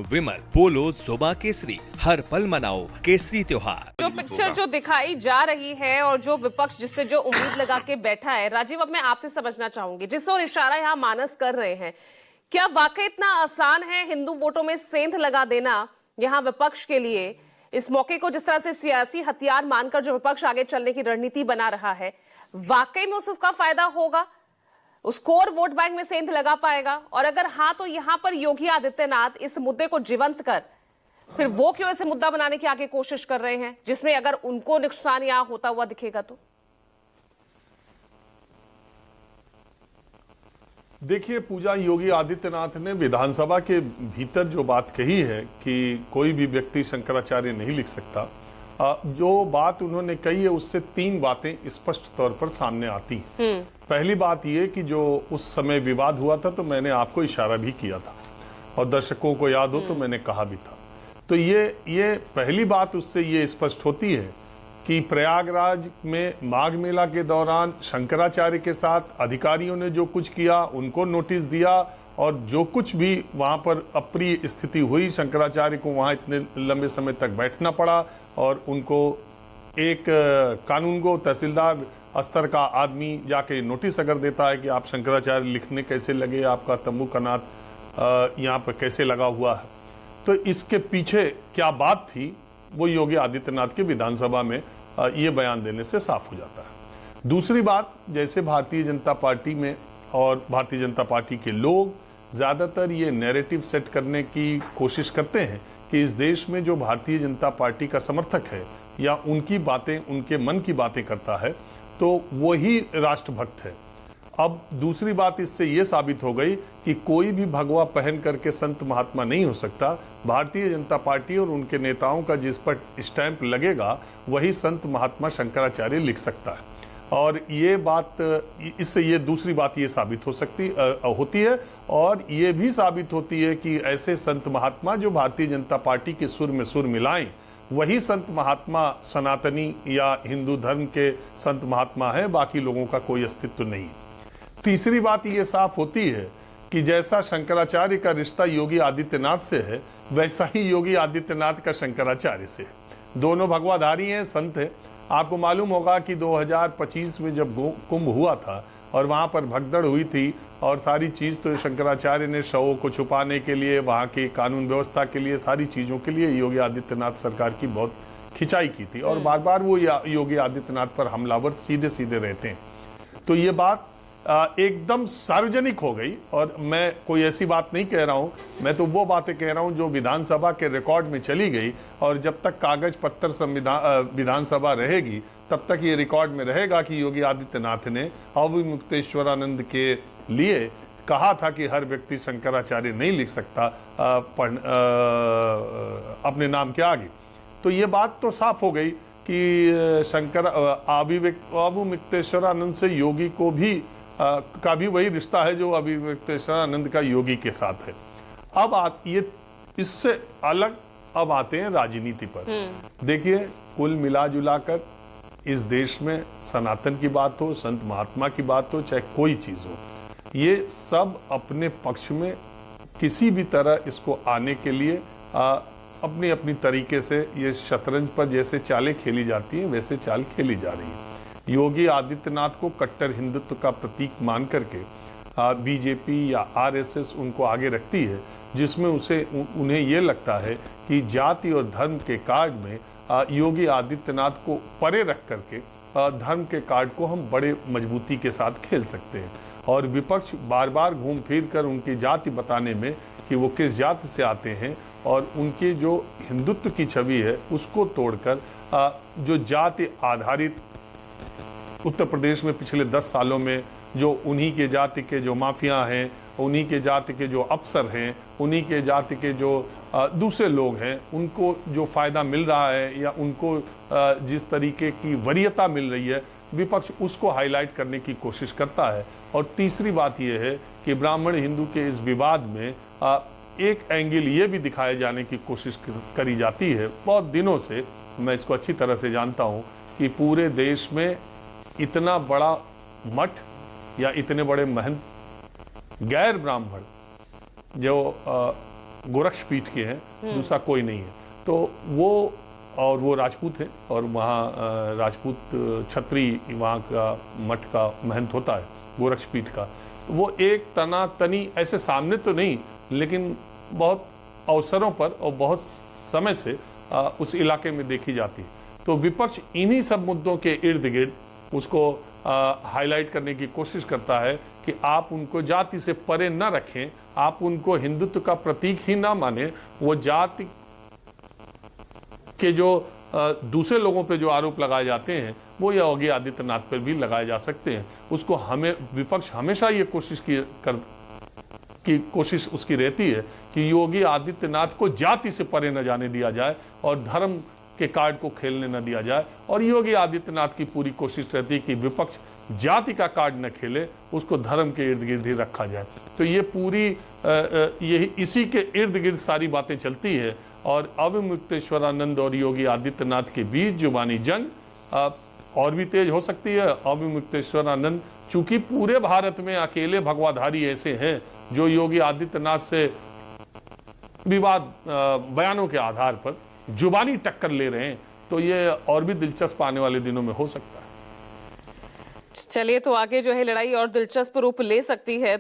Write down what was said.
विमल पोलो जोबा केसरी, हर पल मनाओ केसरी त्योहार। जो पिक्चर जो दिखाई जा रही है और जो विपक्ष जिससे जो उम्मीद लगा के बैठा है, राजीव, अब मैं आपसे समझना चाहूंगी, जिस और इशारा यहाँ मानस कर रहे हैं, क्या वाकई इतना आसान है हिंदू वोटों में सेंध लगा देना यहाँ विपक्ष के लिए? इस मौके को जिस तरह से सियासी हथियार मानकर जो विपक्ष आगे चलने की रणनीति बना रहा है, वाकई में उसका फायदा होगा? उस कोर वोट बैंक में सेंध लगा पाएगा? और अगर हाँ, तो यहां पर योगी आदित्यनाथ इस मुद्दे को जीवंत कर फिर वो क्यों ऐसे मुद्दा बनाने की आगे कोशिश कर रहे हैं जिसमें अगर उनको नुकसान यहां होता हुआ दिखेगा तो? देखिए पूजा, योगी आदित्यनाथ ने विधानसभा के भीतर जो बात कही है कि कोई भी व्यक्ति शंकराचार्य नहीं लिख सकता, जो बात उन्होंने कही है उससे तीन बातें स्पष्ट तौर पर सामने आती हैं। पहली बात यह कि जो उस समय विवाद हुआ था तो मैंने आपको इशारा भी किया था और दर्शकों को याद हो तो मैंने कहा भी था। तो ये पहली बात उससे ये स्पष्ट होती है कि प्रयागराज में माघ मेला के दौरान शंकराचार्य के साथ अधिकारियों ने जो कुछ किया, उनको नोटिस दिया और जो कुछ भी वहां पर अप्रिय स्थिति हुई, शंकराचार्य को वहां इतने लंबे समय तक बैठना पड़ा और उनको एक कानूनगो तहसीलदार स्तर का आदमी जाके नोटिस अगर देता है कि आप शंकराचार्य लिखने कैसे लगे, आपका तंबू कनात यहाँ पर कैसे लगा हुआ है, तो इसके पीछे क्या बात थी वो योगी आदित्यनाथ के विधानसभा में ये बयान देने से साफ हो जाता है। दूसरी बात, जैसे भारतीय जनता पार्टी में और भारतीय जनता पार्टी के लोग ज़्यादातर ये नैरेटिव सेट करने की कोशिश करते हैं कि इस देश में जो भारतीय जनता पार्टी का समर्थक है या उनकी बातें, उनके मन की बातें करता है तो वही राष्ट्रभक्त है। अब दूसरी बात इससे ये साबित हो गई कि कोई भी भगवा पहन करके संत महात्मा नहीं हो सकता। भारतीय जनता पार्टी और उनके नेताओं का जिस पर स्टैंप लगेगा वही संत महात्मा शंकराचार्य लिख सकता है। और ये बात, इससे ये दूसरी बात ये साबित होती है और ये भी साबित होती है कि ऐसे संत महात्मा जो भारतीय जनता पार्टी के सुर में सुर मिलाएं, वही संत महात्मा सनातनी या हिंदू धर्म के संत महात्मा है, बाकी लोगों का कोई अस्तित्व नहीं। तीसरी बात ये साफ होती है कि जैसा शंकराचार्य का रिश्ता योगी आदित्यनाथ से है, वैसा ही योगी आदित्यनाथ का शंकराचार्य से है। दोनों भगवाधारी हैं, संत हैं। आपको मालूम होगा कि 2025 में जब कुंभ हुआ था और वहाँ पर भगदड़ हुई थी और सारी चीज़, तो शंकराचार्य ने शवों को छुपाने के लिए, वहाँ की कानून व्यवस्था के लिए, सारी चीज़ों के लिए योगी आदित्यनाथ सरकार की बहुत खिंचाई की थी और बार बार वो योगी आदित्यनाथ पर हमलावर सीधे सीधे रहते हैं। तो ये बात एकदम सार्वजनिक हो गई और मैं कोई ऐसी बात नहीं कह रहा हूं, मैं तो वो बातें कह रहा हूं जो विधानसभा के रिकॉर्ड में चली गई और जब तक कागज पत्थर विधानसभा रहेगी तब तक ये रिकॉर्ड में रहेगा कि योगी आदित्यनाथ ने अविमुक्तेश्वरानंद के लिए कहा था कि हर व्यक्ति शंकराचार्य नहीं लिख सकता अपने नाम के आगे। तो ये बात तो साफ हो गई कि अविमुक्तेश्वरानंद से योगी को भी का भी वही रिश्ता है जो अविमुक्तेश्वरानंद का योगी के साथ है। अब ये इससे अलग अब आते हैं राजनीति पर। देखिए, कुल मिला जुलाकर इस देश में सनातन की बात हो, संत महात्मा की बात हो, चाहे कोई चीज हो, ये सब अपने पक्ष में किसी भी तरह इसको आने के लिए अपनी अपनी तरीके से ये शतरंज पर जैसे चालें खेली जाती हैं वैसे चाल खेली जा रही है। योगी आदित्यनाथ को कट्टर हिंदुत्व का प्रतीक मान करके बीजेपी या आरएसएस उनको आगे रखती है, जिसमें उन्हें ये लगता है कि जाति और धर्म के कार्ड में योगी आदित्यनाथ को परे रख करके धर्म के कार्ड को हम बड़े मजबूती के साथ खेल सकते हैं। और विपक्ष बार बार घूम फिर कर उनकी जाति बताने में कि वो किस जाति से आते हैं और उनके जो हिंदुत्व की छवि है उसको तोड़कर जो जाति आधारित उत्तर प्रदेश में पिछले 10 सालों में जो उन्हीं के जाति के जो माफिया हैं, उन्हीं के जाति के जो अफसर हैं, उन्हीं के जाति के जो दूसरे लोग हैं, उनको जो फ़ायदा मिल रहा है या उनको जिस तरीके की वरीयता मिल रही है, विपक्ष उसको हाईलाइट करने की कोशिश करता है। और तीसरी बात यह है कि ब्राह्मण हिंदू के इस विवाद में एक एंगल ये भी दिखाए जाने की कोशिश करी जाती है। बहुत दिनों से मैं इसको अच्छी तरह से जानता हूँ कि पूरे देश में इतना बड़ा मठ या इतने बड़े महंत गैर ब्राह्मण जो गोरक्ष पीठ के हैं, दूसरा कोई नहीं है। तो वो राजपूत हैं और वहाँ राजपूत छत्री वहाँ का मठ का महंत होता है गोरक्ष पीठ का। वो एक तना तनी ऐसे सामने तो नहीं, लेकिन बहुत अवसरों पर और बहुत समय से उस इलाके में देखी जाती है। तो विपक्ष इन्हीं सब मुद्दों के इर्द गिर्द उसको हाईलाइट करने की कोशिश करता है कि आप उनको जाति से परे न रखें, आप उनको हिंदुत्व का प्रतीक ही ना माने। वो जाति के जो दूसरे लोगों पे जो आरोप लगाए जाते हैं वो योगी आदित्यनाथ पर भी लगाए जा सकते हैं। उसको विपक्ष हमेशा ये कोशिश उसकी रहती है कि योगी आदित्यनाथ को जाति से परे न जाने दिया जाए और धर्म के कार्ड को खेलने न दिया जाए। और योगी आदित्यनाथ की पूरी कोशिश रहती है कि विपक्ष जाति का कार्ड न खेले, उसको धर्म के इर्द गिर्द ही रखा जाए। तो ये पूरी यही इसी के इर्द गिर्द सारी बातें चलती है। और अविमुक्तेश्वरानंद और योगी आदित्यनाथ के बीच जुबानी जंग और भी तेज हो सकती है। अविमुक्तेश्वरानंद चूंकि पूरे भारत में अकेले भगवाधारी ऐसे हैं जो योगी आदित्यनाथ से विवाद बयानों के आधार पर जुबानी टक्कर ले रहे हैं, तो ये और भी दिलचस्प आने वाले दिनों में हो सकता है। चलिए, तो आगे जो है लड़ाई और दिलचस्प रूप ले सकती है। तो